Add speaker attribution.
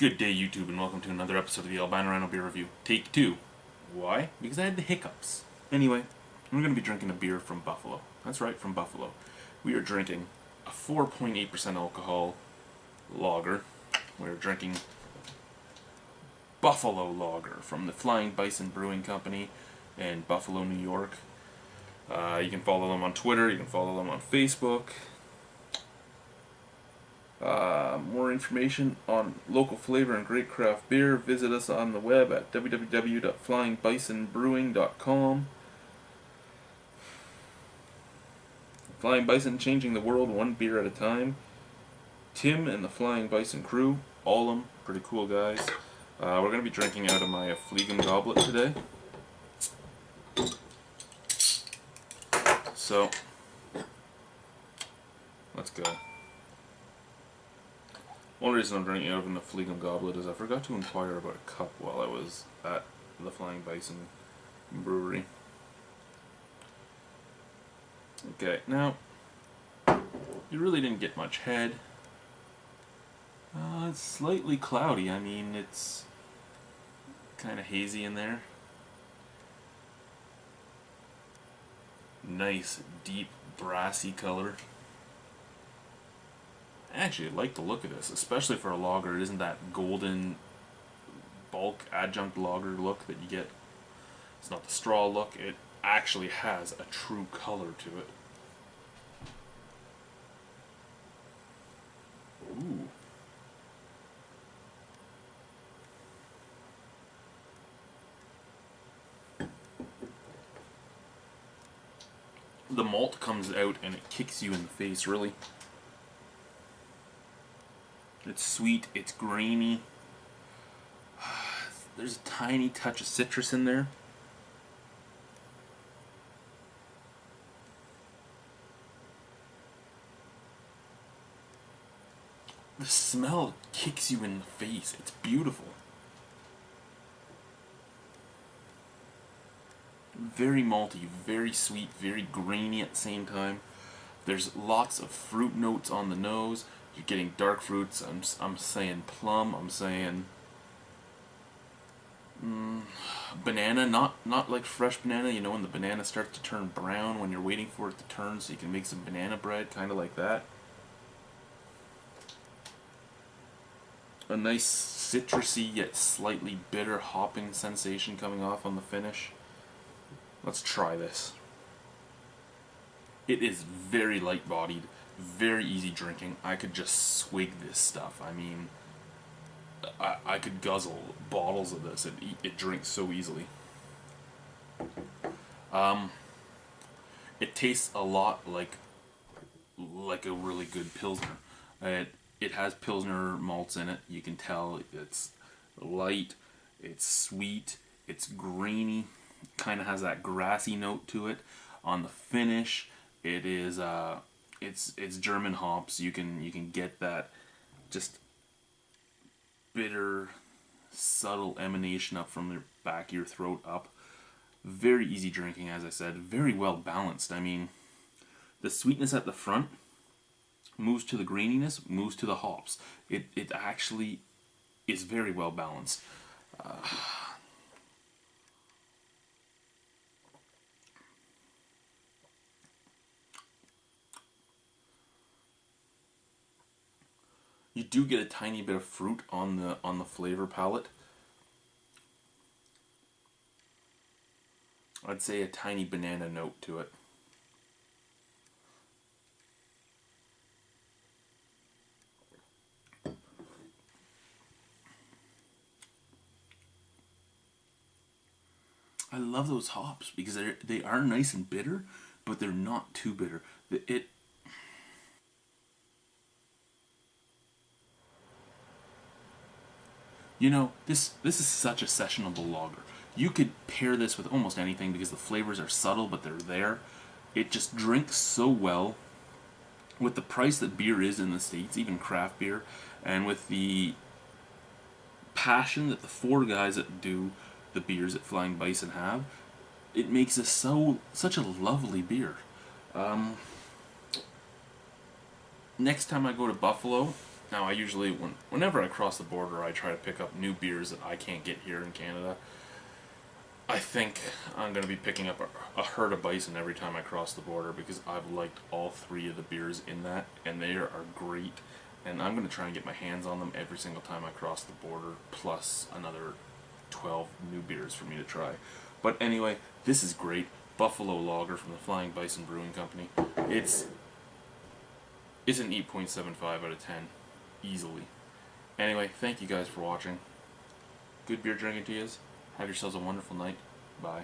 Speaker 1: Good day, YouTube, and welcome to another episode of the Albino RHino Beer Review. Take 2. Why? Because I had the hiccups. Anyway, we're going to be drinking a beer from Buffalo. That's right, from Buffalo. We are drinking a 4.8% alcohol lager. We're drinking Buffalo Lager from the Flying Bison Brewing Company in Buffalo, New York. You can follow them on Twitter, you can follow them on Facebook. More information on local flavor and great craft beer, visit us on the web at www.flyingbisonbrewing.com. Flying Bison, changing the world one beer at a time. Tim and the Flying Bison crew, all of them pretty cool guys. We're going to be drinking out of my Fleegum goblet today. So, let's go. One reason I'm drinking out of the Fleegum goblet is I forgot to inquire about a cup while I was at the Flying Bison Brewery. Okay, now, you really didn't get much head. It's slightly cloudy. I mean, it's kind of hazy in there. Nice, deep, brassy color. I actually like the look of this, especially for a lager. It isn't that golden bulk adjunct lager look that you get. It's not the straw look. It actually has a true color to it. Ooh. The malt comes out and it kicks you in the face, really. It's sweet, it's grainy. There's a tiny touch of citrus in there. The smell kicks you in the face. It's beautiful. Very malty, very sweet, very grainy at the same time. There's lots of fruit notes on the nose. You're getting dark fruits. I'm saying plum. I'm saying banana. Not like fresh banana. You know when the banana starts to turn brown when you're waiting for it to turn, so you can make some banana bread, kind of like that. A nice citrusy yet slightly bitter hopping sensation coming off on the finish. Let's try this. It is very light-bodied, very easy drinking. I could just swig this stuff. I mean, I could guzzle bottles of this. It drinks so easily. It tastes a lot like a really good Pilsner. It has Pilsner malts in it. You can tell it's light, it's sweet, it's grainy. Kind of has that grassy note to it. On the finish, it is it's German hops. You can get that just bitter, subtle emanation up from the back of your throat up. Very easy drinking, as I said. Very well balanced. I mean, the sweetness at the front moves to the graininess, moves to the hops. It actually is very well balanced. You do get a tiny bit of fruit on the flavor palette. I'd say a tiny banana note to it. I love those hops because they are nice and bitter, but they're not too bitter. You know, this is such a sessionable lager. You could pair this with almost anything because the flavors are subtle, but they're there. It just drinks so well. With the price that beer is in the States, even craft beer, and with the passion that the four guys that do the beers at Flying Bison have, it makes this such a lovely beer. Next time I go to Buffalo, Now, I usually, whenever I cross the border, I try to pick up new beers that I can't get here in Canada. I think I'm going to be picking up a herd of bison every time I cross the border because I've liked all 3 of the beers in that, and they are great. And I'm going to try and get my hands on them every single time I cross the border, plus another 12 new beers for me to try. But anyway, this is great. Buffalo Lager from the Flying Bison Brewing Company. It's an 8.75 out of 10, easily. Anyway, thank you guys for watching. Good beer drinking to yous. Have yourselves a wonderful night. Bye.